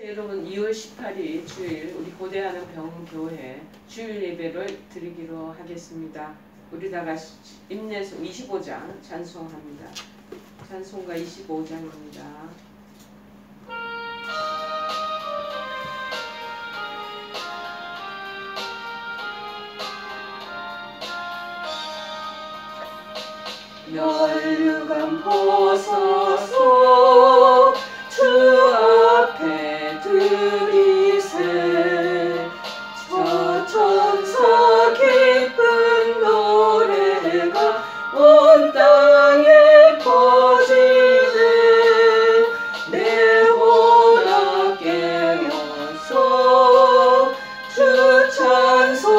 여러분 2월 18일 주일 우리 고대하는 병교회 주일 예배를 드리기로 하겠습니다. 우리 다 같이 임내송 25장 찬송합니다. 찬송가 25장입니다. 멸류관 벗어서 주 앞에 드리세 저 천사 기쁜 노래가 온 땅에 퍼지네 내 혼악 깨어서 주 찬송하여라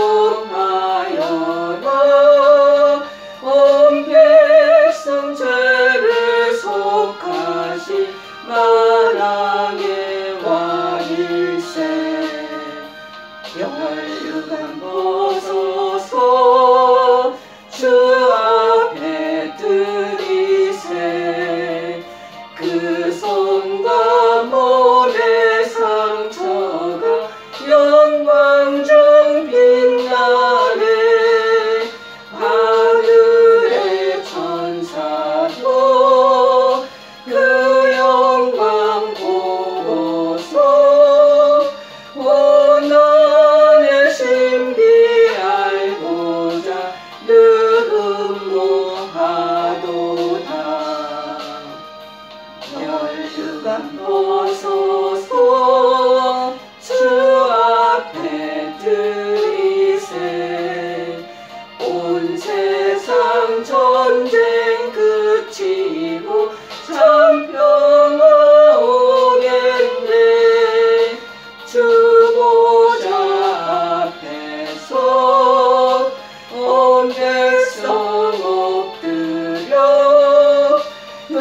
온 백성 죄를 속하신 만왕의 왕일세 멸류관 벗어서 주 앞에 드리세 그 손과 몸의 상처가 영광 중 빛나네 하늘의 천사도 그 영광 보고서 고난의 신비 알고자 늘 음모하도다 멸류관 벗어서 주 앞에 드리세 온 세상 전쟁 그치고 참 평화 오겠네 주 보좌 앞에서 온 백성 엎드려 그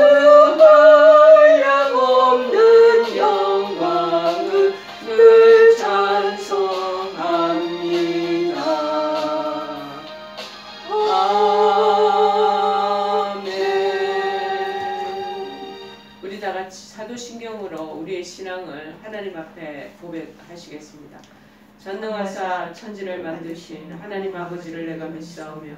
한량없는 영광을 늘 찬송합니다. 아멘. 우리 다 같이 사도신경으로 우리의 신앙을 하나님 앞에 고백하시겠습니다. 전능하사 천지를 만드신 하나님 아버지를 내가 믿사오며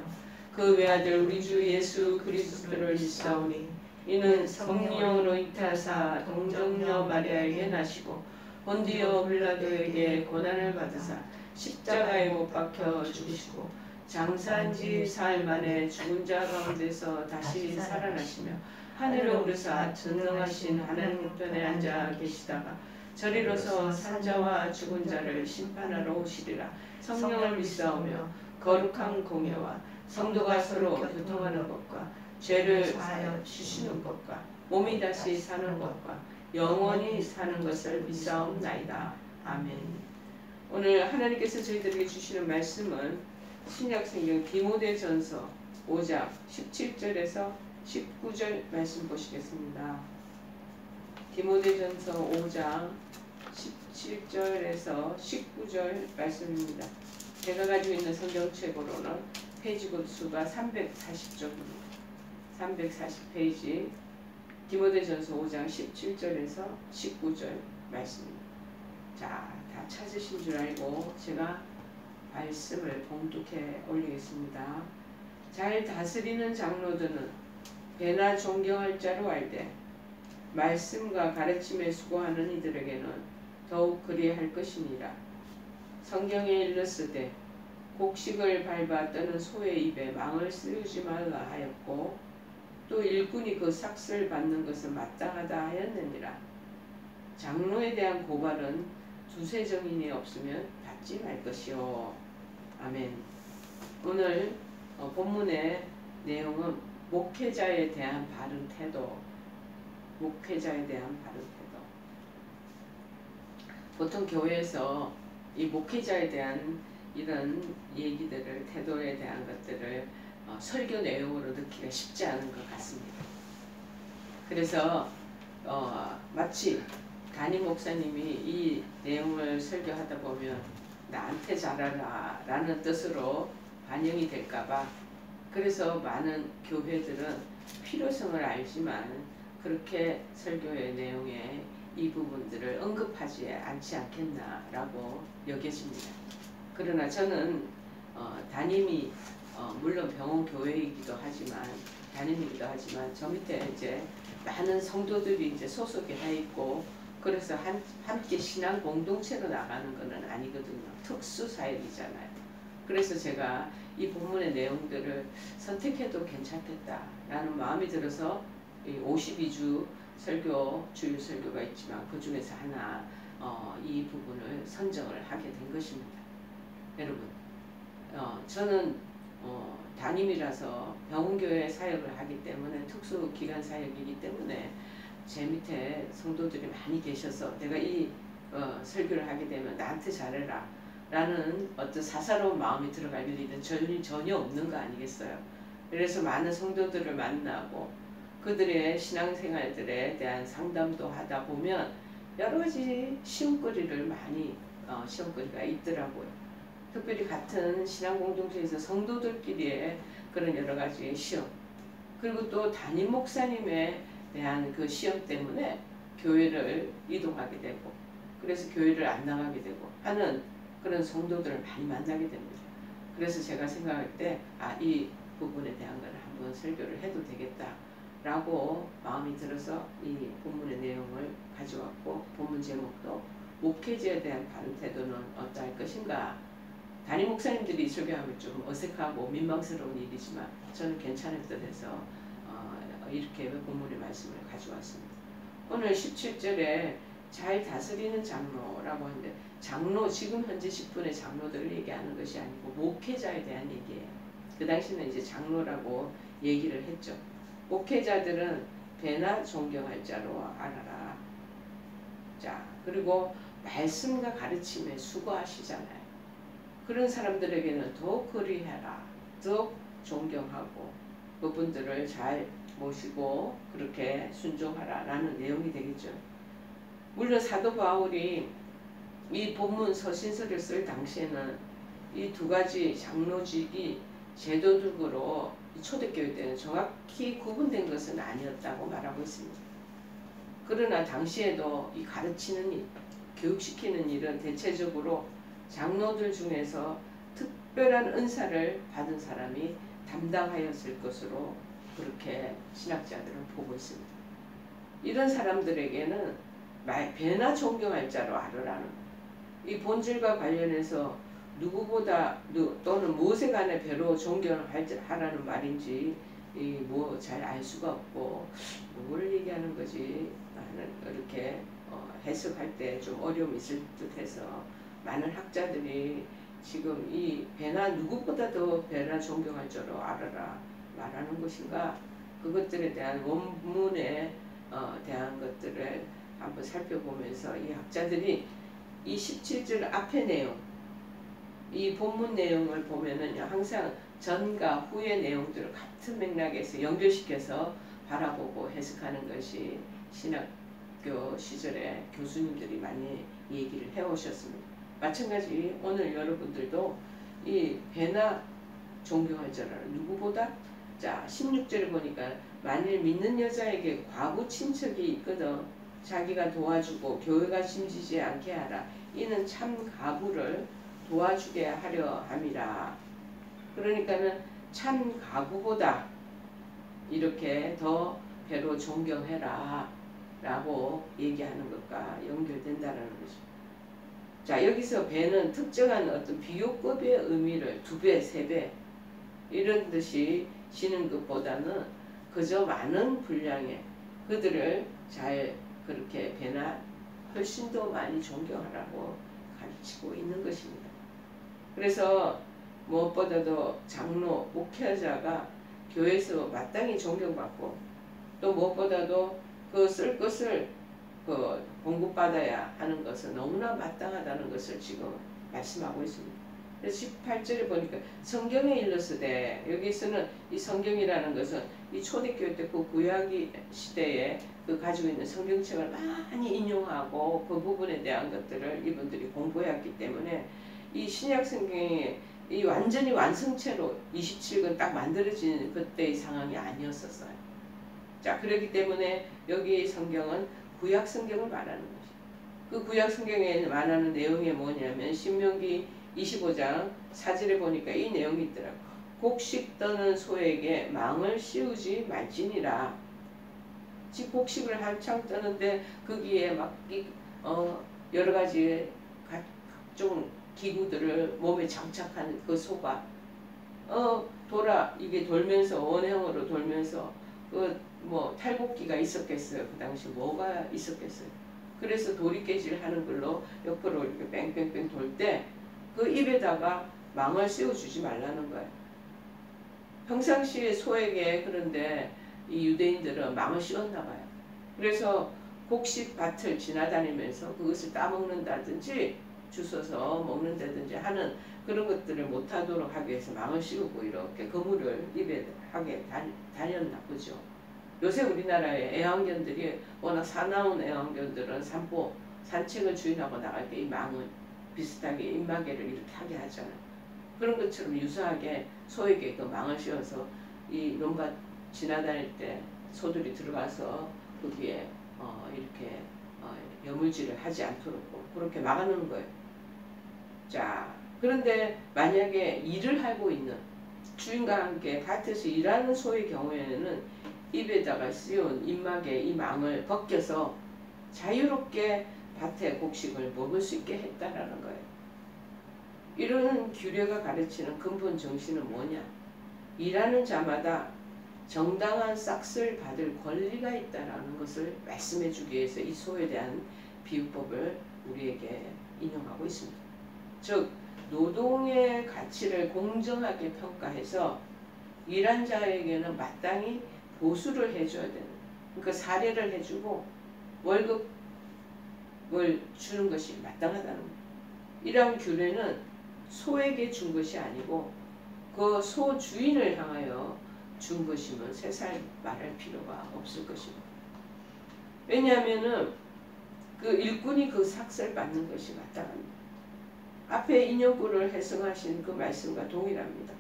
그 외아들 우리 주 예수 그리스도를 믿사오니 이는 성령으로 잉태하사 동정녀 마리아에게 나시고 본디오 빌라도에게 고난을 받으사 십자가에 못 박혀 죽으시고 장사한 지 사흘 만에 죽은 자 가운데서 다시 살아나시며 하늘에 오르사 전능하신 하나님 우편에 앉아 계시다가 저리로서 산자와 죽은 자를 심판하러 오시리라. 성령을 믿사오며 거룩한 공예와 성도가 서로 교통하는 것과 죄를 사하여 주시는 것과 몸이 다시 사는 것과 영원히 사는 것을 믿사옵나이다. 아멘. 오늘 하나님께서 저희들에게 주시는 말씀은 신약성경 디모데전서 5장 17절에서 19절 말씀 보시겠습니다. 디모데전서 5장 17절에서 19절 말씀입니다. 제가 가지고 있는 성경책으로는 페이지 수가 340쪽입니다. 340페이지 디모데전서 5장 17절에서 19절 말씀입니다. 자, 다 찾으신 줄 알고 제가 말씀을 봉독해 올리겠습니다. 잘 다스리는 장로들은 배나 존경할 자로 알되 말씀과 가르침에 수고하는 이들에게는 더욱 그리할 것이니라. 성경에 일렀으되 곡식을 밟아 떠는 소의 입에 망을 씌우지 말라 하였고 또 일꾼이 그 삭슬 받는 것은 마땅하다 하였느니라. 장로에 대한 고발은 두세 정인이 없으면 받지 말 것이요. 아멘. 오늘 본문의 내용은 목회자에 대한 바른 태도, 목회자에 대한 바른 태도. 보통 교회에서 이 목회자에 대한 이런 얘기들을, 태도에 대한 것들을 설교 내용으로 넣기가 쉽지 않은 것 같습니다. 그래서 마치 담임 목사님이 이 내용을 설교하다 보면 나한테 잘하라 라는 뜻으로 반영이 될까봐, 그래서 많은 교회들은 필요성을 알지만 그렇게 설교의 내용에 이 부분들을 언급하지 않지 않겠나라고 여겨집니다. 그러나 저는 담임이 물론 병원 교회이기도 하지만 담임이기도 하지만 저 밑에 이제 많은 성도들이 이제 소속이 돼 있고 그래서 함께 신앙 공동체로 나가는 것은 아니거든요. 특수 사역이잖아요. 그래서 제가 이 본문의 내용들을 선택해도 괜찮겠다라는 마음이 들어서 52주 설교, 주일 설교가 있지만 그 중에서 하나 이 부분을 선정을 하게 된 것입니다. 여러분, 저는 담임이라서 병원교회 사역을 하기 때문에 특수기관 사역이기 때문에 제 밑에 성도들이 많이 계셔서 내가 이 설교를 하게 되면 나한테 잘해라 라는 어떤 사사로운 마음이 들어갈 일은 전혀 없는 거 아니겠어요. 그래서 많은 성도들을 만나고 그들의 신앙생활들에 대한 상담도 하다 보면 여러 가지 시험거리를 많이 시험거리가 있더라고요. 특별히 같은 신앙공동체에서 성도들끼리의 그런 여러 가지 시험, 그리고 또 담임 목사님에 대한 그 시험 때문에 교회를 이동하게 되고 그래서 교회를 안 나가게 되고 하는 그런 성도들을 많이 만나게 됩니다. 그래서 제가 생각할 때 이 부분에 대한 걸 한번 설교를 해도 되겠다라고 마음이 들어서 이 본문의 내용을 가져왔고 본문 제목도 목회자에 대한 바른 태도는 어떠할 것인가. 담임 목사님들이 설교하면 좀 어색하고 민망스러운 일이지만 저는 괜찮을 듯 해서 이렇게 본문의 말씀을 가져왔습니다. 오늘 17절에 잘 다스리는 장로라고 하는데 장로, 지금 현재 10분의 장로들을 얘기하는 것이 아니고 목회자에 대한 얘기예요. 그 당시는 이제 장로라고 얘기를 했죠. 목회자들은 배나 존경할 자로 알아라. 자, 그리고 말씀과 가르침에 수고하시잖아요. 그런 사람들에게는 더욱 그리해라. 더욱 존경하고 그분들을 잘 모시고 그렇게 순종하라 라는 내용이 되겠죠. 물론 사도 바울이 이 본문 서신서를 쓸 당시에는 이 두 가지 장로직이 제도적으로 초대교회 때는 정확히 구분된 것은 아니었다고 말하고 있습니다. 그러나 당시에도 이 가르치는 일, 교육시키는 일은 대체적으로 장로들 중에서 특별한 은사를 받은 사람이 담당하였을 것으로 그렇게 신학자들은 보고 있습니다. 이런 사람들에게는 배나 존경할 자로 알으라는 이 본질과 관련해서 누구보다 또는 무엇에 관해 배로 존경하라는 말인지 뭐 잘 알 수가 없고 뭘 얘기하는 거지 하는 이렇게 해석할 때 좀 어려움이 있을 듯해서 많은 학자들이 지금 이 배나 누구보다도 배나 존경할 줄로 알아라 말하는 것인가 그것들에 대한 원문에 대한 것들을 한번 살펴보면서 이 학자들이 이 17절 앞의 내용 이 본문 내용을 보면은 항상 전과 후의 내용들을 같은 맥락에서 연결시켜서 바라보고 해석하는 것이 신학교 시절에 교수님들이 많이 얘기를 해오셨습니다. 마찬가지 오늘 여러분들도 이 배나 존경할 줄 알아 누구보다 자 16절을 보니까 만일 믿는 여자에게 과부 친척이 있거든 자기가 도와주고 교회가 심지지 않게 하라. 이는 참 가부를 도와주게 하려 함이라. 그러니까는 참 가부보다 이렇게 더 배로 존경해라 라고 얘기하는 것과 연결된다는 거죠. 자 여기서 배는 특정한 어떤 비교급의 의미를 2배, 3배 이런 듯이 지는 것보다는 그저 많은 분량의 그들을 잘 그렇게 배나 훨씬 더 많이 존경하라고 가르치고 있는 것입니다. 그래서 무엇보다도 장로, 목회자가 교회에서 마땅히 존경받고 또 무엇보다도 그 쓸 것을 공급받아야 하는 것은 너무나 마땅하다는 것을 지금 말씀하고 있습니다. 그래서 18절에 보니까 성경에 일렀으되 여기서는 이 성경이라는 것은 이 초대교회 때 그 구약 시대에 그 가지고 있는 성경책을 많이 인용하고 그 부분에 대한 것들을 이분들이 공부해왔기 때문에 이 신약 성경이 이 완전히 완성체로 27권 딱 만들어진 그때의 상황이 아니었었어요. 자 그렇기 때문에 여기 성경은 구약 성경을 말하는 거예요. 그 구약 성경에 말하는 내용이 뭐냐면 신명기 25장 4절에 보니까 이 내용이 있더라고. 곡식 떠는 소에게 망을 씌우지 말지니라. 즉 곡식을 한창 떠는데 거기에 막 여러 가지 각종 기구들을 몸에 장착한 그 소가 이게 돌면서 원형으로 돌면서 뭐 탈곡기가 있었겠어요. 그 당시 뭐가 있었겠어요. 그래서 도리깨질 하는 걸로 옆으로 이렇게 뺑뺑뺑 돌 때 그 입에다가 망을 씌워주지 말라는 거예요. 평상시에 소에게 그런데 이 유대인들은 망을 씌웠나 봐요. 그래서 곡식 밭을 지나다니면서 그것을 따먹는다든지 주워서 먹는다든지 하는 그런 것들을 못하도록 하기 위해서 망을 씌우고 이렇게 그물을 입에 하게 다녔나 보죠. 요새 우리나라의 애완견들이 워낙 사나운 애완견들은 산책을 주인하고 나갈 때 이 망을 비슷하게 입마개를 이렇게 하게 하잖아요. 그런 것처럼 유사하게 소에게 그 망을 씌워서 이 논밭 지나다닐 때 소들이 들어가서 거기에 이렇게 여물질을 하지 않도록 그렇게 막아놓는 거예요. 자, 그런데 만약에 일을 하고 있는 주인과 함께 밭에서 일하는 소의 경우에는 입에다가 씌운 입막에 이 망을 벗겨서 자유롭게 밭의 곡식을 먹을 수 있게 했다라는 거예요. 이런 규례가 가르치는 근본 정신은 뭐냐? 일하는 자마다 정당한 싹쓸 받을 권리가 있다라는 것을 말씀해 주기 위해서 이 소에 대한 비유법을 우리에게 인용하고 있습니다. 즉 노동의 가치를 공정하게 평가해서 일한 자에게는 마땅히 보수를 해줘야 되는, 그러니까 사례를 해주고 월급을 주는 것이 마땅하다는 거예요. 이러한 규례는 소에게 준 것이 아니고 그 소 주인을 향하여 준 것이면 세살 말할 필요가 없을 것입니다. 왜냐하면은 그 일꾼이 그 삭슬 받는 것이 마땅합니다. 앞에 인용구를 해석하신 그 말씀과 동일합니다.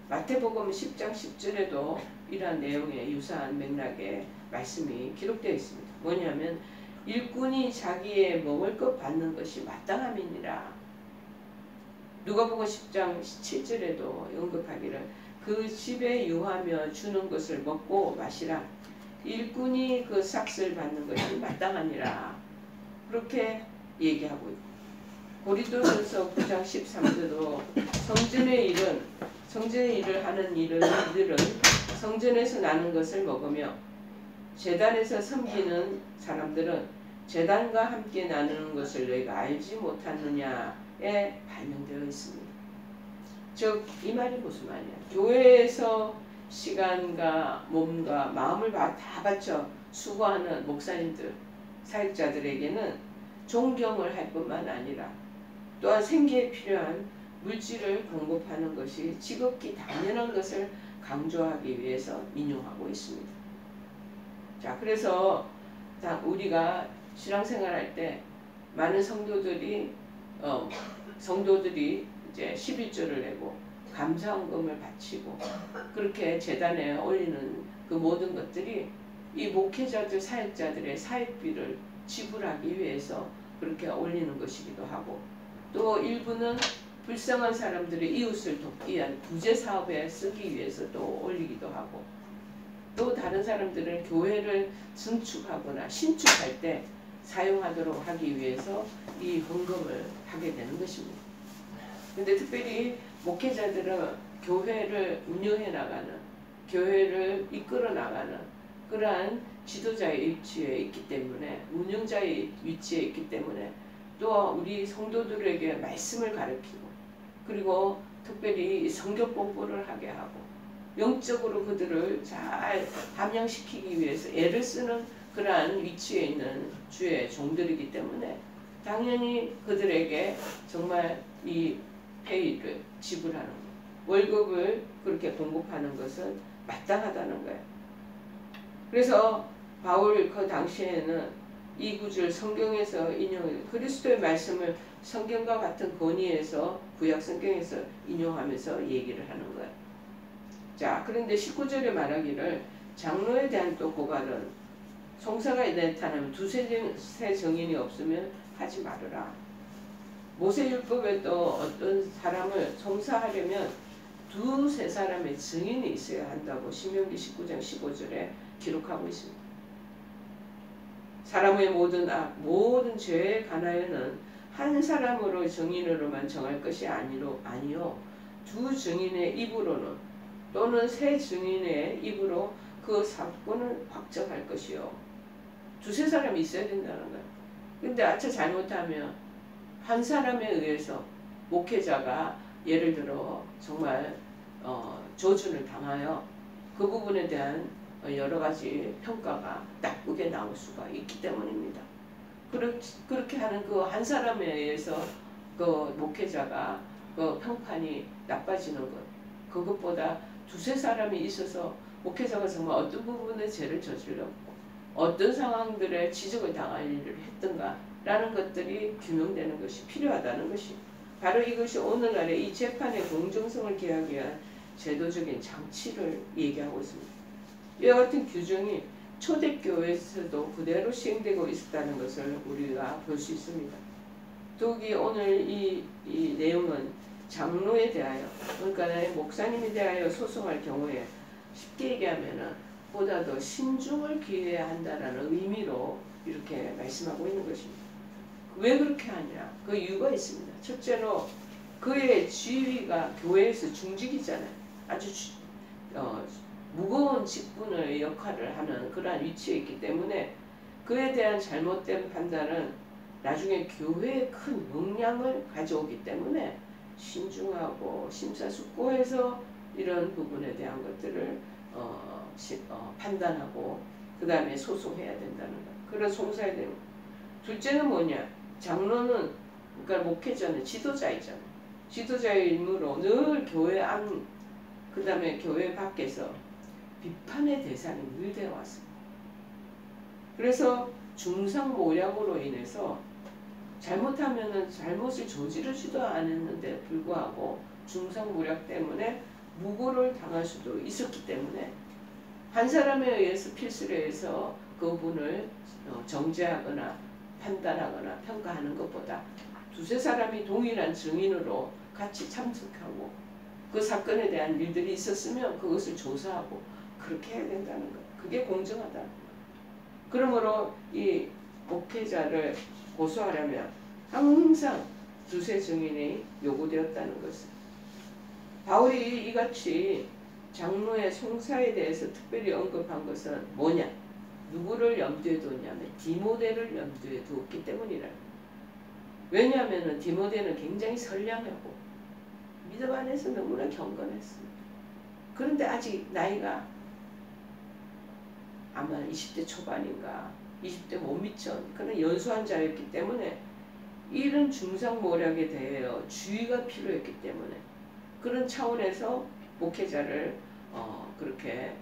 마태복음 10장 10절에도 이러한 내용의 유사한 맥락의 말씀이 기록되어 있습니다. 뭐냐면 일꾼이 자기의 먹을 것 받는 것이 마땅함이니라. 누가복음 10장 7절에도 언급하기를 그 집에 유하며 주는 것을 먹고 마시라. 일꾼이 그 삭슬 받는 것이 마땅하니라. 그렇게 얘기하고 있고, 고린도전서 9장 13절도 성전의 일을 하는 이들은 성전에서 나는 것을 먹으며 제단에서 섬기는 사람들은 제단과 함께 나누는 것을 너희가 알지 못하느냐에 반영되어 있습니다. 즉 이 말이 무슨 말이야? 교회에서 시간과 몸과 마음을 다 바쳐 수고하는 목사님들, 사역자들에게는 존경을 할 뿐만 아니라 또한 생계에 필요한 물질을 공급하는 것이 지극히 당연한 것을 강조하기 위해서 인용하고 있습니다. 자, 그래서 우리가 신앙생활할 때 많은 성도들이 이제 11조를 내고 감사헌금을 바치고 그렇게 제단에 올리는 그 모든 것들이 이 목회자들, 사역자들의 사역비를 지불하기 위해서 그렇게 올리는 것이기도 하고, 또 일부는 불쌍한 사람들의 이웃을 돕기 위한 구제 사업에 쓰기 위해서 또 올리기도 하고, 또 다른 사람들은 교회를 증축하거나 신축할 때 사용하도록 하기 위해서 이 헌금을 하게 되는 것입니다. 근데 특별히 목회자들은 교회를 운영해 나가는, 교회를 이끌어 나가는 그러한 지도자의 위치에 있기 때문에, 운영자의 위치에 있기 때문에 또 우리 성도들에게 말씀을 가르치고, 그리고 특별히 성경 공부를 하게 하고 영적으로 그들을 잘 함양시키기 위해서 애를 쓰는 그러한 위치에 있는 주의 종들이기 때문에 당연히 그들에게 정말 이 페이를 지불하는 것, 월급을 그렇게 공급하는 것은 마땅하다는 거예요. 그래서 바울 그 당시에는 이 구절 성경에서 인용해 그리스도의 말씀을 성경과 같은 권위에서 구약 성경에서 인용하면서 얘기를 하는 거예요. 자, 그런데 19절에 말하기를 장로에 대한 또 고발은 송사가 나타나면 두세 정인이 없으면 하지 말으라. 모세율법에도 어떤 사람을 송사하려면 두세 사람의 증인이 있어야 한다고 신명기 19장 15절에 기록하고 있습니다. 사람의 모든 죄에 관하여는 한 사람으로 증인으로만 정할 것이 아니요 두 증인의 입으로는 또는 세 증인의 입으로 그 사건을 확정할 것이요. 두세 사람이 있어야 된다는 거예요. 근데 아차 잘못하면 한 사람에 의해서 목회자가 예를 들어 정말 조준을 당하여 그 부분에 대한 여러 가지 평가가 나쁘게 나올 수가 있기 때문입니다. 그렇게 하는 그 한 사람에 의해서 그 목회자가 그 평판이 나빠지는 것, 그것보다 두세 사람이 있어서 목회자가 정말 어떤 부분에 죄를 저질렀고 어떤 상황들에 지적을 당할 일을 했던가 라는 것들이 규명되는 것이 필요하다는 것이 바로 이것이 오늘날의 이 재판의 공정성을 기하기 위한 제도적인 장치를 얘기하고 있습니다. 이와 같은 규정이 초대교회에서도 그대로 시행되고 있었다는 것을 우리가 볼 수 있습니다. 더욱이 오늘 이 내용은 장로에 대하여, 그러니까 목사님에 대하여 소송할 경우에 쉽게 얘기하면 보다 더 신중을 기해야 한다는 의미로 이렇게 말씀하고 있는 것입니다. 왜 그렇게 하냐? 그 이유가 있습니다. 첫째로 그의 지위가 교회에서 중직이잖아요. 아주 무거운 직분의 역할을 하는 그러한 위치에 있기 때문에 그에 대한 잘못된 판단은 나중에 교회에 큰 영향을 가져오기 때문에 신중하고 심사숙고해서 이런 부분에 대한 것들을 판단하고 그 다음에 소송해야 된다는 것. 그런 송사해야 됩니다. 둘째는 뭐냐? 장로는 그러니까 목회자는 지도자이잖아요. 지도자의 임무로 늘 교회 안 그 다음에 교회 밖에서 비판의 대상이 늘 되어 왔습니다. 그래서 중상모략으로 인해서 잘못하면은 잘못을 저지르지도 않았는데 불구하고 중상모략 때문에 무고를 당할 수도 있었기 때문에 한 사람에 의해서 필수를 해서 그분을 정죄하거나 판단하거나 평가하는 것보다 두세 사람이 동일한 증인으로 같이 참석하고 그 사건에 대한 일들이 있었으면 그것을 조사하고 그렇게 해야 된다는 것. 그게 공정하다는 것. 그러므로 이 목회자를 고소하려면 항상 두세 증인이 요구되었다는 것을. 바울이 이같이 장로의 송사에 대해서 특별히 언급한 것은 뭐냐? 누구를 염두에 두었냐면 디모데를 염두에 두었기 때문이라는 거예요. 왜냐하면 디모데는 굉장히 선량하고 믿음 안에서 너무나 경건했습니다. 그런데 아직 나이가 아마 20대 초반인가 20대 못 미천 그런 연소한 자였기 때문에 이런 중상모략에 대하여 주의가 필요했기 때문에 그런 차원에서 목회자를 그렇게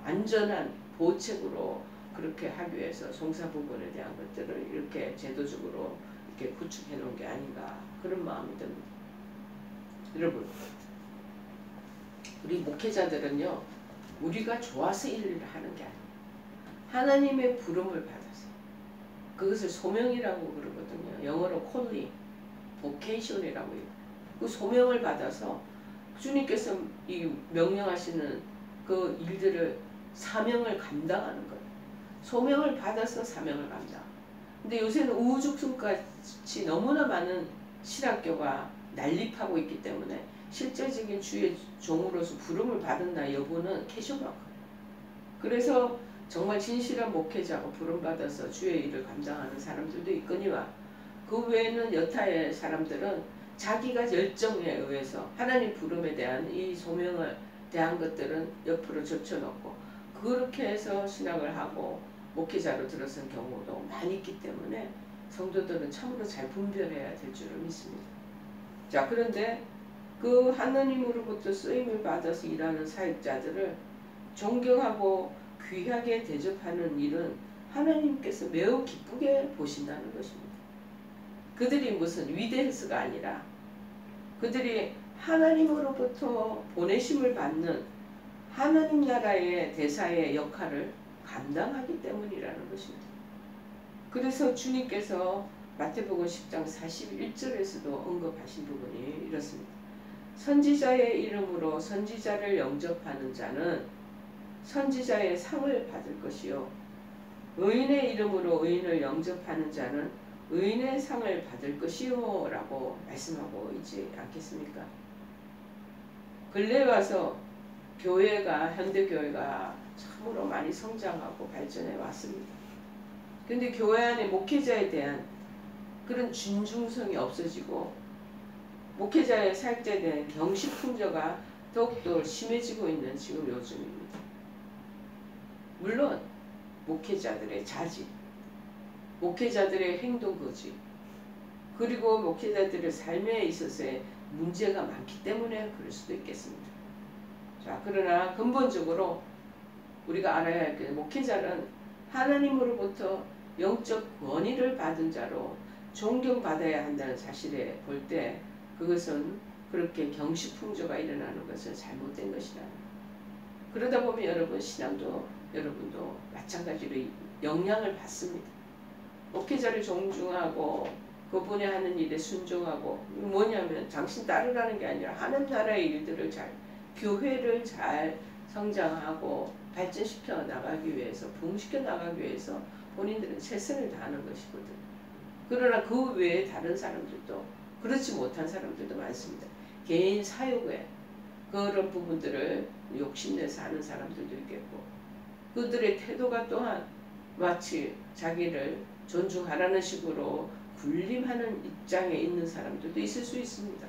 안전한 보책으로 그렇게 하기 위해서 송사 부분에 대한 것들을 이렇게 제도적으로 이렇게 구축해 놓은 게 아닌가 그런 마음이 듭니다. 여러분, 우리 목회자들은요, 우리가 좋아서 일을 하는 게 아니에요. 하나님의 부름을 받아서 그것을 소명이라고 그러거든요. 영어로 calling, vocation이라고 해요. 그 소명을 받아서 주님께서 이 명령하시는 그 일들을 사명을 감당하는 거예요. 소명을 받아서 사명을 감당. 근데 요새는 우후죽순같이 너무나 많은 신학교가 난립하고 있기 때문에 실제적인 주의 종으로서 부름을 받았나 여부는 캐셔마크예요. 그래서 정말 진실한 목회자가 부름받아서 주의 일을 감당하는 사람들도 있거니와 그 외에는 여타의 사람들은 자기가 열정에 의해서 하나님 부름에 대한 이 소명을 대한 것들은 옆으로 젖혀놓고 그렇게 해서 신학을 하고 목회자로 들어선 경우도 많이 있기 때문에 성도들은 참으로 잘 분별해야 될 줄을 믿습니다. 자, 그런데 그 하나님으로부터 쓰임을 받아서 일하는 사역자들을 존경하고 귀하게 대접하는 일은 하나님께서 매우 기쁘게 보신다는 것입니다. 그들이 무슨 위대해서가 아니라 그들이 하나님으로부터 보내심을 받는 하나님 나라의 대사의 역할을 감당하기 때문이라는 것입니다. 그래서 주님께서 마태복음 10장 41절에서도 언급하신 부분이 이렇습니다. 선지자의 이름으로 선지자를 영접하는 자는 선지자의 상을 받을 것이요 의인의 이름으로 의인을 영접하는 자는 의인의 상을 받을 것이요 라고 말씀하고 있지 않겠습니까? 근래 와서 교회가 현대교회가 참으로 많이 성장하고 발전해 왔습니다. 근데 교회 안에 목회자에 대한 그런 준중성이 없어지고 목회자의 사역자에 대한 경시풍조가 더욱더 심해지고 있는 지금 요즘입니다. 물론 목회자들의 자질, 목회자들의 행동 거지, 그리고 목회자들의 삶에 있어서의 문제가 많기 때문에 그럴 수도 있겠습니다. 자, 그러나 근본적으로 우리가 알아야 할 게 목회자는 하나님으로부터 영적 권위를 받은 자로 존경받아야 한다는 사실에 볼 때 그것은 그렇게 경시풍조가 일어나는 것은 잘못된 것이다. 그러다 보면 여러분 신앙도 여러분도 마찬가지로 영향을 받습니다. 목회자를 존중하고 그분이 하는 일에 순종하고 뭐냐면 당신 따르라는 게 아니라 하는 나라의 일들을 잘 교회를 잘 성장하고 발전시켜 나가기 위해서 부흥시켜 나가기 위해서 본인들은 최선을 다하는 것이거든. 그러나 그 외에 다른 사람들도 그렇지 못한 사람들도 많습니다. 개인 사욕에 그런 부분들을 욕심내서 하는 사람들도 있겠고 그들의 태도가 또한 마치 자기를 존중하라는 식으로 군림하는 입장에 있는 사람들도 있을 수 있습니다.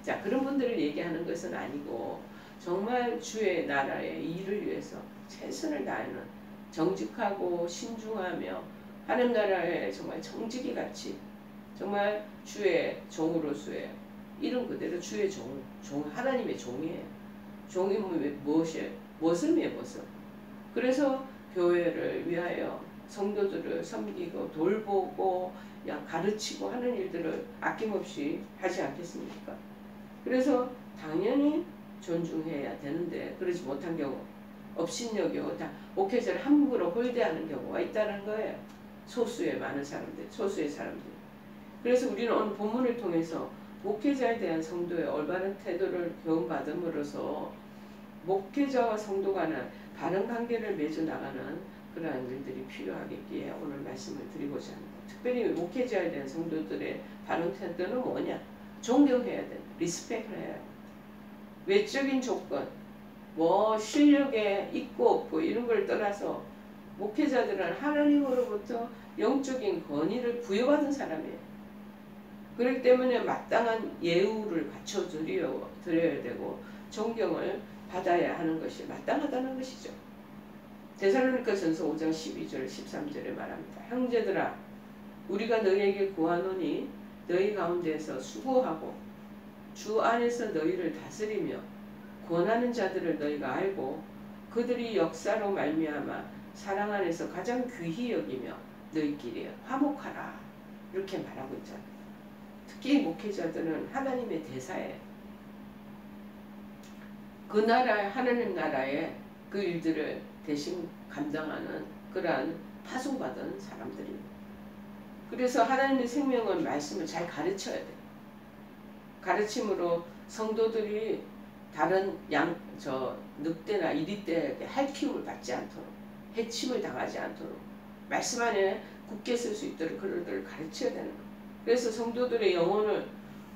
자, 그런 분들을 얘기하는 것은 아니고 정말 주의 나라의 일을 위해서 최선을 다하는 정직하고 신중하며 하나님 나라에 정말 정직이 같이 정말 주의 종으로서의 이름 그대로 주의 종 하나님의 종이에요. 종이 무엇이에요? 무엇을 위해 무엇을? 그래서 교회를 위하여 성도들을 섬기고 돌보고 가르치고 하는 일들을 아낌없이 하지 않겠습니까? 그래서 당연히 존중해야 되는데 그러지 못한 경우 업신여기고 다 목회자를 함부로 홀대하는 경우가 있다는 거예요. 소수의 많은 사람들, 소수의 사람들. 그래서 우리는 오늘 본문을 통해서 목회자에 대한 성도의 올바른 태도를 교훈받음으로써 목회자와 성도 간의 바른 관계를 맺어 나가는 그러한 일들이 필요하겠기에 오늘 말씀을 드리고자 합니다. 특별히 목회자에 대한 성도들의 바른 태도는 뭐냐? 존경해야 돼. 리스펙을 해야 돼. 외적인 조건, 뭐 실력에 있고 없고 이런 걸 떠나서 목회자들은 하나님으로부터 영적인 권위를 부여받은 사람이에요. 그렇기 때문에 마땅한 예우를 갖춰드려야 되고 존경을 받아야 하는 것이 마땅하다는 것이죠. 데살로니가전서 5장 12절 13절에 말합니다. 형제들아 우리가 너희에게 구하노니 너희 가운데에서 수고하고 주 안에서 너희를 다스리며 권하는 자들을 너희가 알고 그들이 역사로 말미암아 사랑 안에서 가장 귀히 여기며 너희끼리 화목하라 이렇게 말하고 있잖아요. 특히 목회자들은 하나님의 대사에 그 나라 하나님 나라의 그 일들을 대신 감당하는 그러한 파송받은 사람들입니다. 그래서 하나님의 생명은 말씀을 잘 가르쳐야 돼요. 가르침으로 성도들이 다른 늑대나 이리떼에게 할피움을 받지 않도록 해침을 당하지 않도록 말씀 안에 굳게 설 수 있도록 그들을 가르쳐야 되는 거예요. 그래서 성도들의 영혼을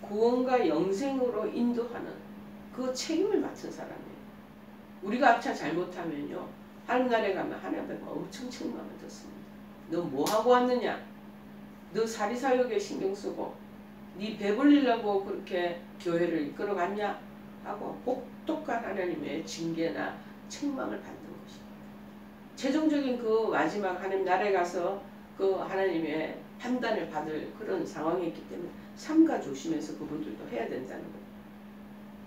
구원과 영생으로 인도하는 그 책임을 맡은 사람이에요. 우리가 앞차 잘못하면요 하나님 나라에 가면 하나님 앞에 엄청 책망을 듣습니다. 너 뭐하고 왔느냐? 너 사리사욕에 신경 쓰고 네 배불리려고 그렇게 교회를 이끌어갔냐? 하고 혹독한 하나님의 징계나 책망을 받는 것입니다. 최종적인 그 마지막 하나님 나라에 가서 그 하나님의 판단을 받을 그런 상황이 있기 때문에 삼가 조심해서 그분들도 해야 된다는 거예요.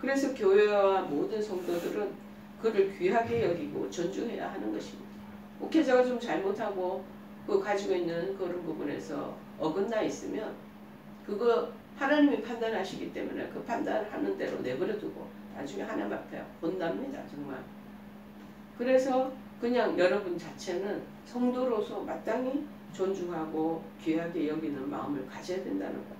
그래서 교회와 모든 성도들은 그를 귀하게 여기고 존중해야 하는 것입니다. 목회자가 좀 잘못하고 그 가지고 있는 그런 부분에서 어긋나 있으면 그거 하나님이 판단하시기 때문에 그 판단하는 대로 내버려 두고 나중에 하나님 앞에 혼납니다. 정말. 그래서 그냥 여러분 자체는 성도로서 마땅히 존중하고 귀하게 여기는 마음을 가져야 된다는 거.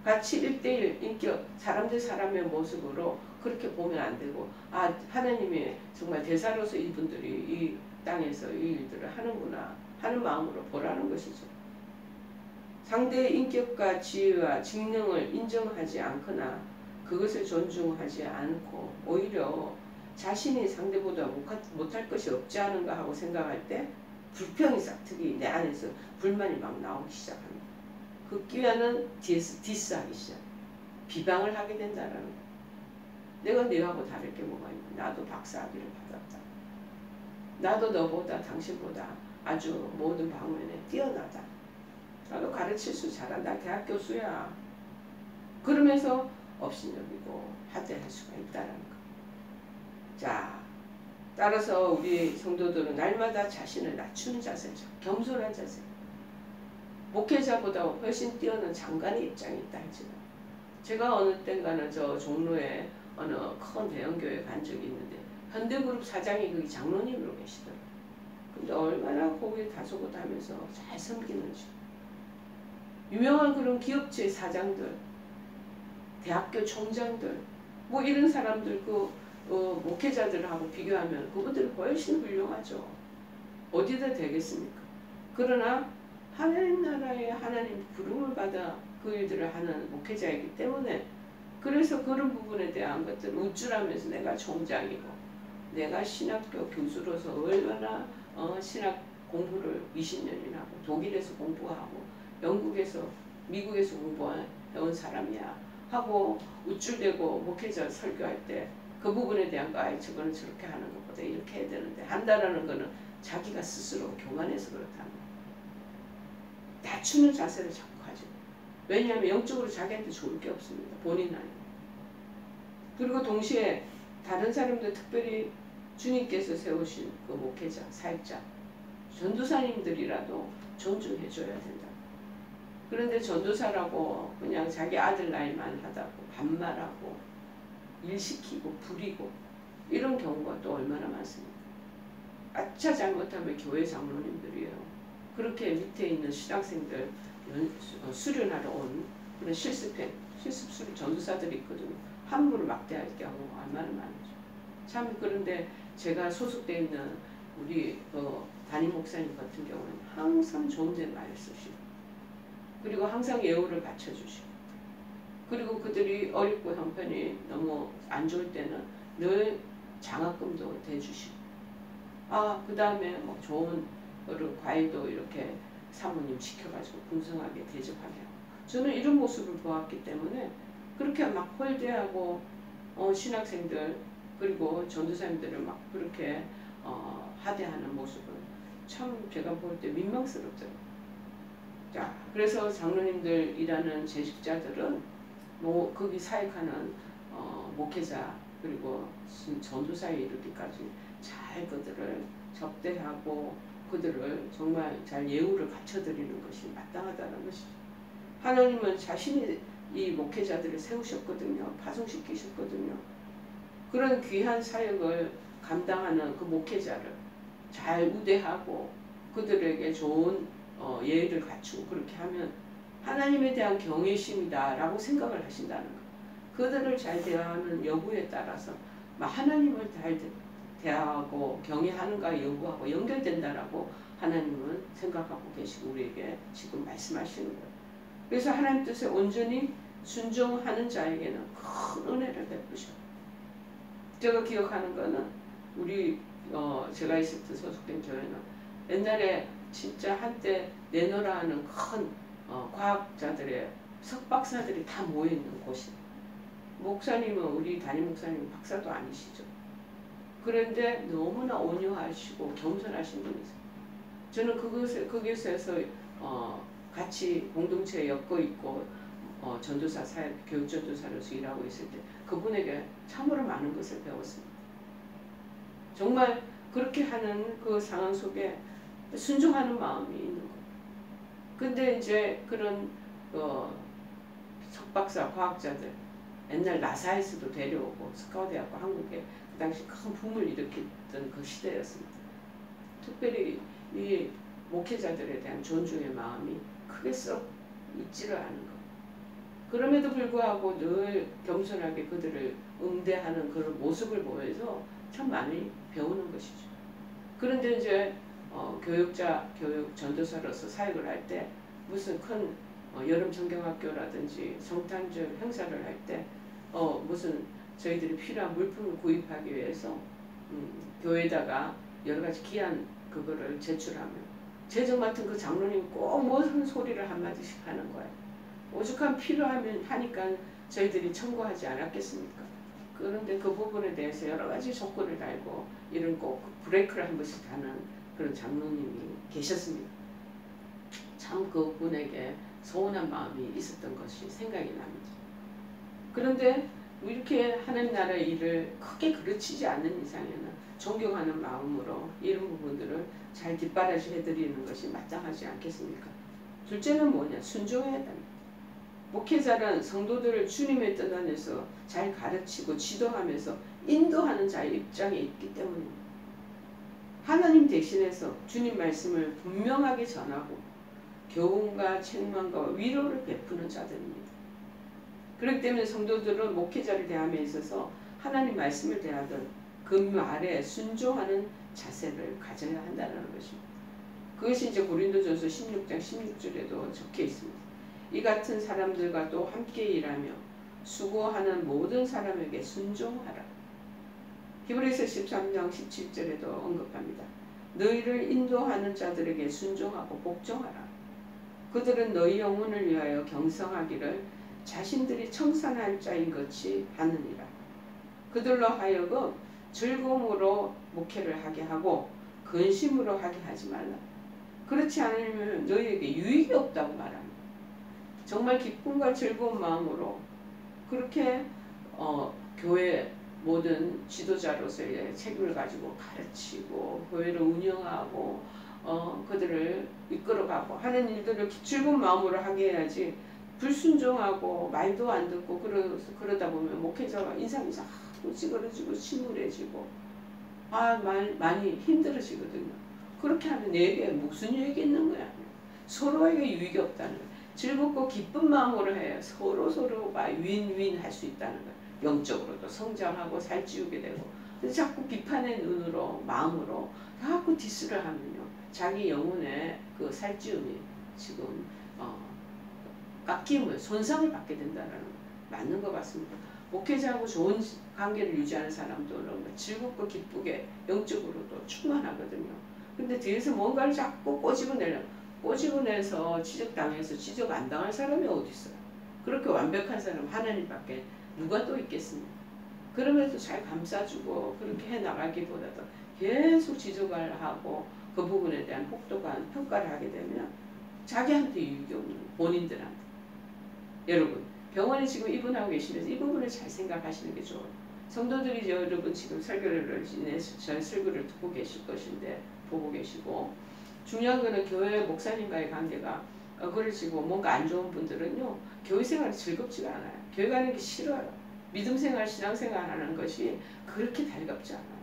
같이 1대1 인격, 사람 대 사람의 모습으로 그렇게 보면 안 되고, 아, 하나님이 정말 대사로서 이분들이 이 땅에서 이 일들을 하는구나 하는 마음으로 보라는 것이죠. 상대의 인격과 지위와 직능을 인정하지 않거나 그것을 존중하지 않고 오히려 자신이 상대보다 못할 것이 없지 않은가 하고 생각할 때 불평이 싹트기 내 안에서 불만이 막 나오기 시작합니다. 그 기회는 디스하기 시작. 비방을 하게 된다는 거. 내가 너하고 다를 게 뭐가 있나. 나도 박사학위를 받았다. 나도 너보다 당신보다 아주 모든 방면에 뛰어나다. 나도 가르칠 수 잘한다. 대학 교수야. 그러면서 업신여기고 하대할 수가 있다는 거. 자, 따라서 우리 성도들은 날마다 자신을 낮추는 자세죠. 겸손한 자세. 목회자보다 훨씬 뛰어난 장관의 입장이 있다 할지는. 제가 어느 땐가는 저 종로에 어느 큰 대형교회 간 적이 있는데 현대그룹 사장이 거기 장로님으로 계시더라고요. 근데 얼마나 거기에 다소곳하면서 잘 섬기는지. 유명한 그런 기업체 사장들, 대학교 총장들, 뭐 이런 사람들 목회자들하고 비교하면 그분들은 훨씬 훌륭하죠. 어디다 되겠습니까? 그러나 하나님 나라에 하나님 부름을 받아 그 일들을 하는 목회자이기 때문에 그래서 그런 부분에 대한 것들을 우쭐하면서 내가 총장이고 내가 신학교 교수로서 얼마나 신학 공부를 20년이나 하고 독일에서 공부하고 영국에서 미국에서 공부해온 사람이야 하고 우쭐대고 목회자 설교할 때 그 부분에 대한 거 아이 저거는 저렇게 하는 것보다 이렇게 해야 되는데 한다라는 거는 자기가 스스로 교만해서 그렇다는 거야. 낮추는 자세를 자꾸 가지고. 왜냐하면 영적으로 자기한테 좋을 게 없습니다. 본인 아니고. 그리고 동시에 다른 사람들 특별히 주님께서 세우신 그 목회자, 사역자, 전도사님들이라도 존중해줘야 된다. 그런데 전도사라고 그냥 자기 아들 나이만 하다고 반말하고 일시키고 부리고 이런 경우가 또 얼마나 많습니까? 아차 잘못하면 교회 장로님들이에요. 그렇게 밑에 있는 신학생들 수련하러 온 그런 실습 전도사들이 있거든요. 함부로 막대할 경우가 얼마나 많죠. 참 그런데 제가 소속되어 있는 우리 담임 목사님 같은 경우는 항상 좋은 데 말 쓰시고 그리고 항상 예우를 갖춰주시고 그리고 그들이 어렵고 형편이 너무 안 좋을 때는 늘 장학금도 대주시고 그 다음에 뭐 좋은 과일도 이렇게 사모님 시켜가지고 풍성하게 대접하게 하고 저는 이런 모습을 보았기 때문에 그렇게 막 홀대하고 신학생들 그리고 전도사님들을 막 그렇게 하대하는 모습은 참 제가 볼 때 민망스럽더라고요. 자, 그래서 장로님들 일하는 재직자들은 뭐 거기 사역하는 목회자 그리고 전도사에 이르기까지 잘 그들을 접대하고 그들을 정말 잘 예우를 갖춰드리는 것이 마땅하다는 것이죠. 하나님은 자신이 이 목회자들을 세우셨거든요. 파송시키셨거든요. 그런 귀한 사역을 감당하는 그 목회자를 잘 우대하고 그들에게 좋은 예의를 갖추고 그렇게 하면 하나님에 대한 경외심이다 라고 생각을 하신다는 것. 그들을 잘 대하는 여부에 따라서 하나님을 잘 대하고 경외하는가 여부하고 연결된다라고 하나님은 생각하고 계시고 우리에게 지금 말씀하시는 거예요. 그래서 하나님 뜻에 온전히 순종하는 자에게는 큰 은혜를 베푸셔. 제가 기억하는 거는 우리 제가 있을 때 소속된 교회는 옛날에 진짜 한때 내노라 하는 큰 과학자들의 석박사들이 다 모여있는 곳이 목사님은 우리 담임 목사님은 박사도 아니시죠. 그런데 너무나 온유하시고 겸손하신 분이세요. 저는 거기서 같이 공동체에 엮여 있고 전도사 사역, 교육전도사로서 일하고 있을 때 그분에게 참으로 많은 것을 배웠습니다. 정말 그렇게 하는 그 상황 속에 순종하는 마음이 있는 거예요. 근데 이제 그런 석박사 과학자들 옛날 나사에서도 데려오고 스카우트해갖고 한국에 그 당시 큰 붐을 일으켰던 그 시대였습니다. 특별히 이 목회자들에 대한 존중의 마음이 크게 썩 있지를 않은 것. 그럼에도 불구하고 늘 겸손하게 그들을 응대하는 그런 모습을 보면서 참 많이 배우는 것이죠. 그런데 이제 교육자, 교육 전도사로서 사역을 할 때 무슨 큰 여름 정경학교라든지 성탄절 행사를 할 때 무슨 저희들이 필요한 물품을 구입하기 위해서 교회에다가 여러 가지 귀한 그거를 제출하면 재정 맡은 그 장로님이 꼭 무슨 소리를 한마디씩 하는 거예요. 오죽하면 필요하면 하니까 저희들이 청구하지 않았겠습니까? 그런데 그 부분에 대해서 여러 가지 조건을 달고 이런 꼭 브레이크를 한 번씩 하는 그런 장로님이 계셨습니다. 참 그분에게 서운한 마음이 있었던 것이 생각이 납니다. 그런데 이렇게 하나님 나라의 일을 크게 그르치지 않는 이상에는 존경하는 마음으로 이런 부분들을 잘 뒷바라지 해드리는 것이 마땅하지 않겠습니까? 둘째는 뭐냐? 순종해야 됩니다. 목회자는 성도들을 주님의 뜻 안에서 잘 가르치고 지도하면서 인도하는 자의 입장에 있기 때문입니다. 하나님 대신해서 주님 말씀을 분명하게 전하고 교훈과 책망과 위로를 베푸는 자들입니다. 그렇기 때문에 성도들은 목회자를 대함에 있어서 하나님 말씀을 대하던 그 말에 순종하는 자세를 가져야 한다는 것입니다. 그것이 이제 고린도전서 16장 16절에도 적혀 있습니다. 이 같은 사람들과 또 함께 일하며 수고하는 모든 사람에게 순종하라. 히브리서 13장 17절에도 언급합니다. 너희를 인도하는 자들에게 순종하고 복종하라. 그들은 너희 영혼을 위하여 경성하기를 자신들이 청산할 자인 것이 하느니라. 그들로 하여금 즐거움으로 목회를 하게 하고 근심으로 하게 하지 말라. 그렇지 않으면 너희에게 유익이 없다고 말합니다. 정말 기쁨과 즐거운 마음으로 그렇게 교회 모든 지도자로서의 책임을 가지고 가르치고 교회를 운영하고 그들을 이끌어가고 하는 일들을 즐거운 마음으로 하게 해야지 불순종하고 말도 안 듣고 그러다 보면 목회자가 인상이 자꾸 찌그러지고 침울해지고 많이 힘들어지거든요. 그렇게 하면 내게 무슨 유익이 있는 거야? 서로에게 유익이 없다는 거야. 즐겁고 기쁜 마음으로 해야 서로가 윈윈 할 수 있다는 거야. 영적으로도 성장하고 살찌우게 되고. 자꾸 비판의 눈으로 마음으로 자꾸 디스를 하면요. 자기 영혼의 그 살찌움이 지금 깎임을 손상을 받게 된다는 거 맞는 것 같습니다. 목회자하고 좋은 관계를 유지하는 사람들은 즐겁고 기쁘게 영적으로도 충만하거든요. 근데 뒤에서 뭔가를 자꾸 꼬집어내서 지적당해서 지적 안 당할 사람이 어디 있어요? 그렇게 완벽한 사람 하나님밖에 누가 또 있겠습니까? 그러면서 잘 감싸주고 그렇게 해나가기보다도 계속 지적을 하고 그 부분에 대한 혹독한 평가를 하게 되면 자기한테 유익이 없는 본인들한테. 여러분 병원에 지금 입원하고 계시면서 이 부분을 잘 생각하시는 게 좋아요. 성도들이 여러분 지금 설교를 인해서 전 설교를 듣고 계실 것인데 보고 계시고 중요한 거는 교회 목사님과의 관계가 그러시고 뭔가 안 좋은 분들은요 교회 생활이 즐겁지가 않아요. 교회 가는 게 싫어요. 믿음 생활, 신앙 생활 하는 것이 그렇게 달갑지 않아요.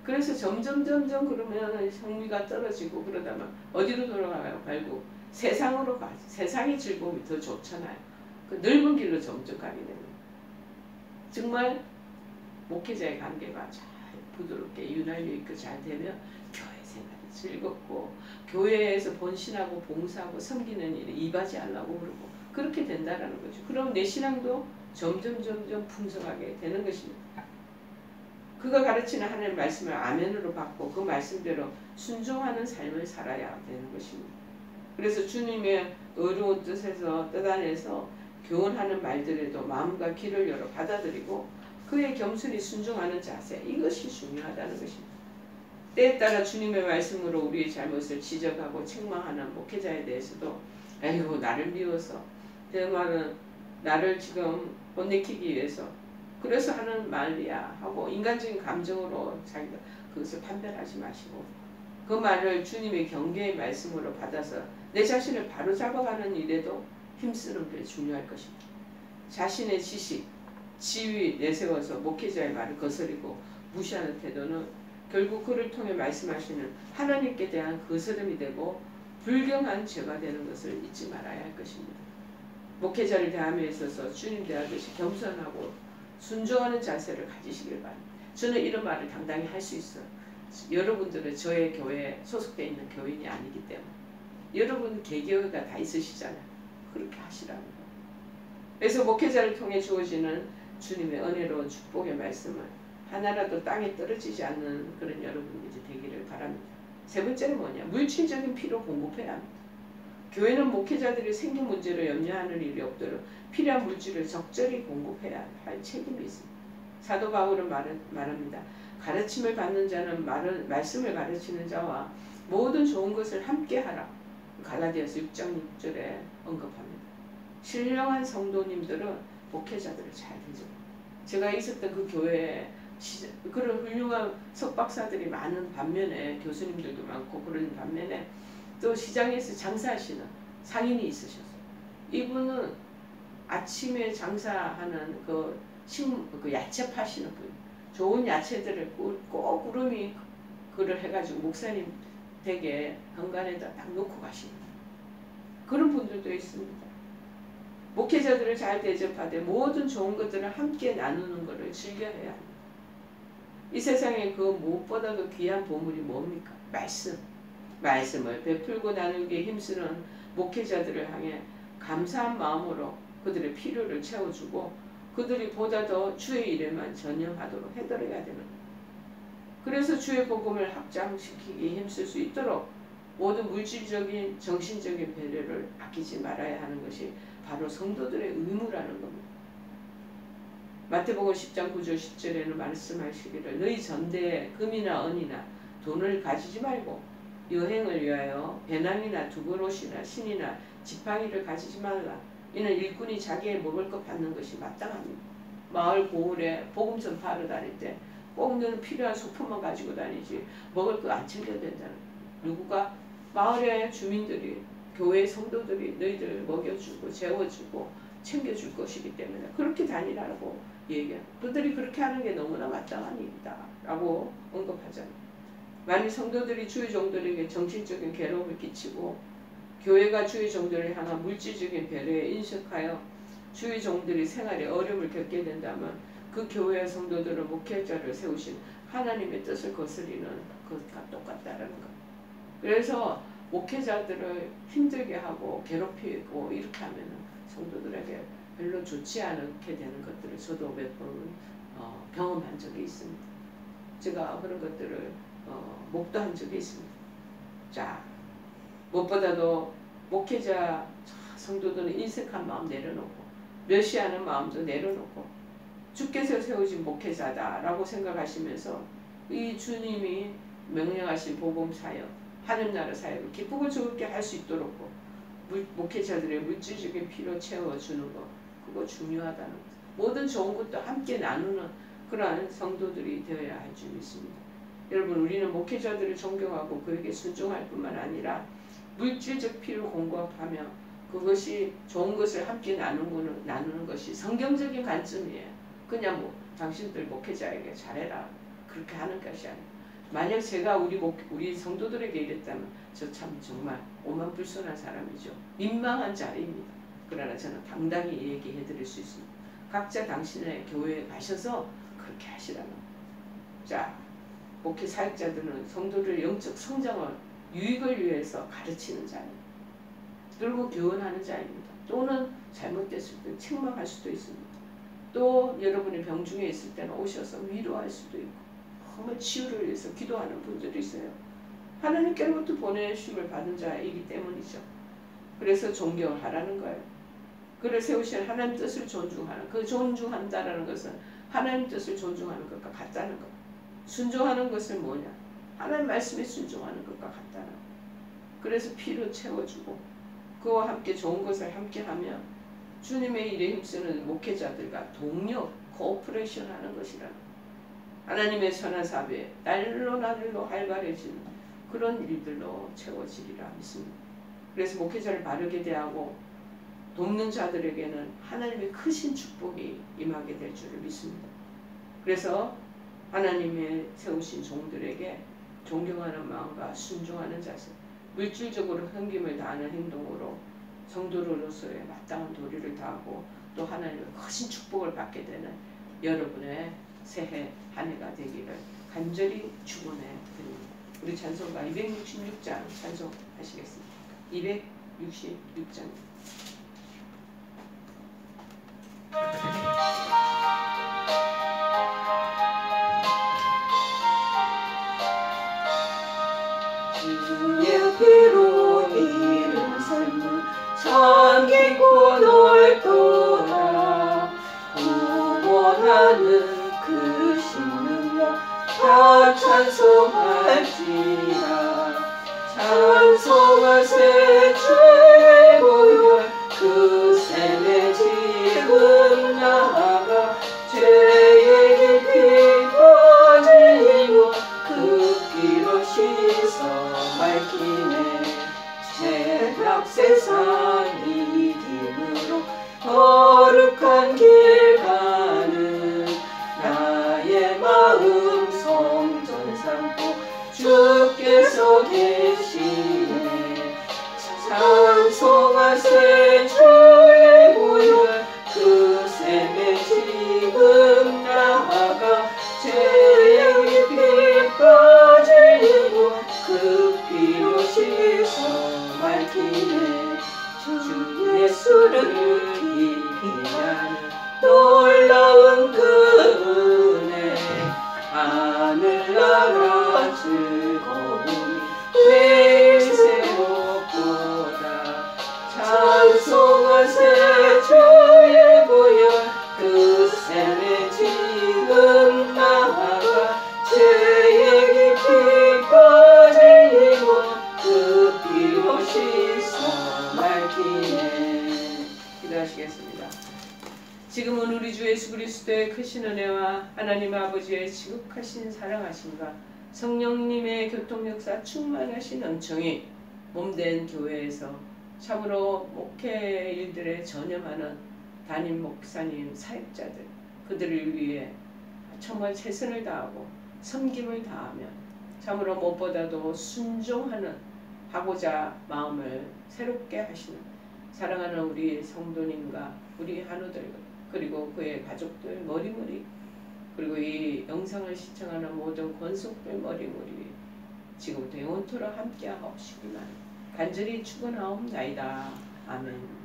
그래서 점점 그러면 성미가 떨어지고 그러다만 어디로 돌아가요? 결국 세상으로 가죠. 세상의 즐거움이 더 좋잖아요. 그 넓은 길로 점점 가게 됩니다. 정말 목회자의 관계가 잘 부드럽게 윤활유 있고 잘 되면 교회 생활이 즐겁고 교회에서 번신하고 봉사하고 섬기는 일에 임하지 않으려고 그러고 그렇게 된다라는 거죠. 그럼 내 신앙도 점점 풍성하게 되는 것입니다. 그가 가르치는 하나님의 말씀을 아멘으로 받고 그 말씀대로 순종하는 삶을 살아야 되는 것입니다. 그래서 주님의 의로운 뜻 안에서 교훈하는 말들에도 마음과 귀를 열어 받아들이고 그의 겸손히 순종하는 자세, 이것이 중요하다는 것입니다. 때에 따라 주님의 말씀으로 우리의 잘못을 지적하고 책망하는 목회자에 대해서도 아이고 나를 미워서 그 말은 나를 지금 혼내키기 위해서 그래서 하는 말이야 하고 인간적인 감정으로 자기가 그것을 판별하지 마시고 그 말을 주님의 경계의 말씀으로 받아서 내 자신을 바로잡아가는 일에도 힘쓰는 게 중요할 것입니다. 자신의 지식, 지위 내세워서 목회자의 말을 거스리고 무시하는 태도는 결국 그를 통해 말씀하시는 하나님께 대한 거스름이 되고 불경한 죄가 되는 것을 잊지 말아야 할 것입니다. 목회자를 대함에 있어서 주님 대하듯이 겸손하고 순종하는 자세를 가지시길 바랍니다. 저는 이런 말을 당당히 할 수 있어요. 여러분들은 저의 교회에 소속되어 있는 교인이 아니기 때문에 여러분 개교회가 다 있으시잖아요. 그렇게 하시라는 거예요. 그래서 목회자를 통해 주어지는 주님의 은혜로운 축복의 말씀을 하나라도 땅에 떨어지지 않는 그런 여러분들이 되기를 바랍니다. 세 번째는 뭐냐? 물질적인 필요 공급해야 합니다. 교회는 목회자들이 생긴 문제로 염려하는 일이 없도록 필요한 물질을 적절히 공급해야 할 책임이 있습니다. 사도 바울은 말합니다. 가르침을 받는 자는 말씀을 가르치는 자와 모든 좋은 것을 함께 하라. 갈라디아서 6장 6절에 언급합니다. 신령한 성도님들은 목회자들을 잘 대접합니다. 제가 있었던 그 교회에 그런 훌륭한 석박사들이 많은 반면에 교수님들도 많고 그런 반면에 또 시장에서 장사하시는 상인이 있으셨어요. 이분은 아침에 장사하는 그 야채 파시는 분, 좋은 야채들을 꼭 구름이 그걸 해가지고 목사님 댁에 현관에다 딱 놓고 가시는 그런 분들도 있습니다. 목회자들을 잘 대접하되 모든 좋은 것들을 함께 나누는 것을 즐겨야 합니다. 이 세상에 그 무엇보다도 귀한 보물이 뭡니까? 말씀을 베풀고 나누기에 힘쓰는 목회자들을 향해 감사한 마음으로 그들의 필요를 채워주고 그들이 보다 더 주의 일에만 전념하도록 해드려야 되는 거예요. 그래서 주의 복음을 확장시키기에 힘쓸 수 있도록 모든 물질적인 정신적인 배려를 아끼지 말아야 하는 것이 바로 성도들의 의무라는 겁니다. 마태복음 10장 9절 10절에는 말씀하시기를 너희 전대에 금이나 은이나 돈을 가지지 말고 여행을 위하여 배낭이나 두그롯이나 신이나 지팡이를 가지지 말라. 이는 일꾼이 자기의 먹을 것 받는 것이 마땅합니다. 마을 고을에 복음 전파하러 다닐 때 꼭 너는 필요한 소품만 가지고 다니지 먹을 거 안 챙겨야 된다는 거예요. 누구가? 마을의 주민들이 교회 성도들이 너희들 먹여주고 재워주고 챙겨줄 것이기 때문에 그렇게 다니라고 얘기해요. 그들이 그렇게 하는 게 너무나 마땅한 일이다 라고 언급하잖아요. 만일 성도들이 주의 종들에게 정신적인 괴로움을 끼치고 교회가 주의 종들을 향한 물질적인 배려에 인식하여 주의 종들이 생활에 어려움을 겪게 된다면 그 교회의 성도들은 목회자를 세우신 하나님의 뜻을 거스리는 것과 똑같다는 것. 그래서 목회자들을 힘들게 하고 괴롭히고 이렇게 하면 성도들에게 별로 좋지 않게 되는 것들을 저도 몇 번 경험한 적이 있습니다. 제가 그런 것들을 목도한 적이 있습니다. 자, 무엇보다도 목회자 성도들은 인색한 마음 내려놓고 멸시하는 마음도 내려놓고 주께서 세우신 목회자다라고 생각하시면서 이 주님이 명령하신 복음 사역, 하늘나라 사역을 기쁘고 즐겁게 할 수 있도록 목회자들의 물질적인 필요 채워주는 것, 그거 중요하다는 것. 모든 좋은 것도 함께 나누는 그러한 성도들이 되어야 할 줄 믿습니다. 여러분, 우리는 목회자들을 존경하고 그에게 순종할 뿐만 아니라 물질적 필요를 공급하며 그것이 좋은 것을 함께 나누는 것이 성경적인 관점이에요. 그냥 당신들 목회자에게 잘해라 그렇게 하는 것이 아니에요. 만약 제가 우리 성도들에게 이랬다면 저 참 정말 오만불손한 사람이죠. 민망한 자리입니다. 그러나 저는 당당히 얘기해 드릴 수 있습니다. 각자 당신의 교회에 가셔서 그렇게 하시라는 거예요. 자, 목회 사역자들은 성도들의 영적 성장을 유익을 위해서 가르치는 자입니다. 그리고 교훈하는 자입니다. 또는 잘못됐을 때 책망할 수도 있습니다. 또 여러분이 병중에 있을 때는 오셔서 위로할 수도 있고 정말 치유를 위해서 기도하는 분들이 있어요. 하나님께로부터 보내심을 받은 자이기 때문이죠. 그래서 존경을 하라는 거예요. 그를 세우신 하나님 뜻을 존중하는, 그 존중한다라는 것은 하나님 뜻을 존중하는 것과 같다는 것. 순종하는 것은 뭐냐? 하나님 말씀에 순종하는 것과 같다는 것. 그래서 피로 채워주고 그와 함께 좋은 것을 함께 하며 주님의 일에 힘쓰는 목회자들과 동력, 코오퍼레이션 하는 것이라는 것. 하나님의 선한 사업에 날로 활발해지는 그런 일들로 채워지리라 믿습니다. 그래서 목회자를 바르게 대하고 돕는 자들에게는 하나님의 크신 축복이 임하게 될 줄을 믿습니다. 그래서 하나님의 세우신 종들에게 존경하는 마음과 순종하는 자세, 물질적으로 섬김을 다하는 행동으로 성도로서의 마땅한 도리를 다하고 또 하나님의 크신 축복을 받게 되는 여러분의 새해 한 해가 되기를 간절히 축원해 드립니다. 우리 찬송가 266장 찬송하시겠습니다. 266장. 주의 피로 이룬 삶은 참 깊고 넓도다. 구원하는 그 신능력 다 찬송할지라. 찬송하세 주의 보혈 그 셈에 지금 나아가 죄의 깊이 빠지고 그 피로 씻어 밝히네. 죄악 세상 이김으로 거룩한 길 가는 나의 마음 성전 삼고 주께서 계시네. 찬송하세 주의 보혈 그 셈에 지금 나아가 죄의 깊이 빠지고 그 피로 씻어 밝히네. 주 예수를 기피하는 놀라운 그 은혜 하늘나라 즐거움이 매일 새롭도다. 찬송하세 주의 보혈 그 셈에 지금 나아가 죄의 깊이 빠지고 그 피로 씻어 밝히네. 기도하시겠습니다. 지금은 우리 주 예수 그리스도의 크신 은혜와 하나님 아버지의 지극하신 사랑하심과 성령님의 교통역사 충만하신 은총이 몸된 교회에서 참으로 목회 일들에 전념하는 담임 목사님, 사역자들 그들을 위해 정말 최선을 다하고 섬김을 다하며 참으로 무엇보다도 순종하는 하고자 마음을 새롭게 하시는 사랑하는 우리 성도님과 우리 한우들 그리고 그의 가족들 머리머리 그리고 이 영상을 시청하는 모든 권속들 머리머리 지금부터 영원토록 함께하옵시기만 간절히 축원하옵나이다. 아멘.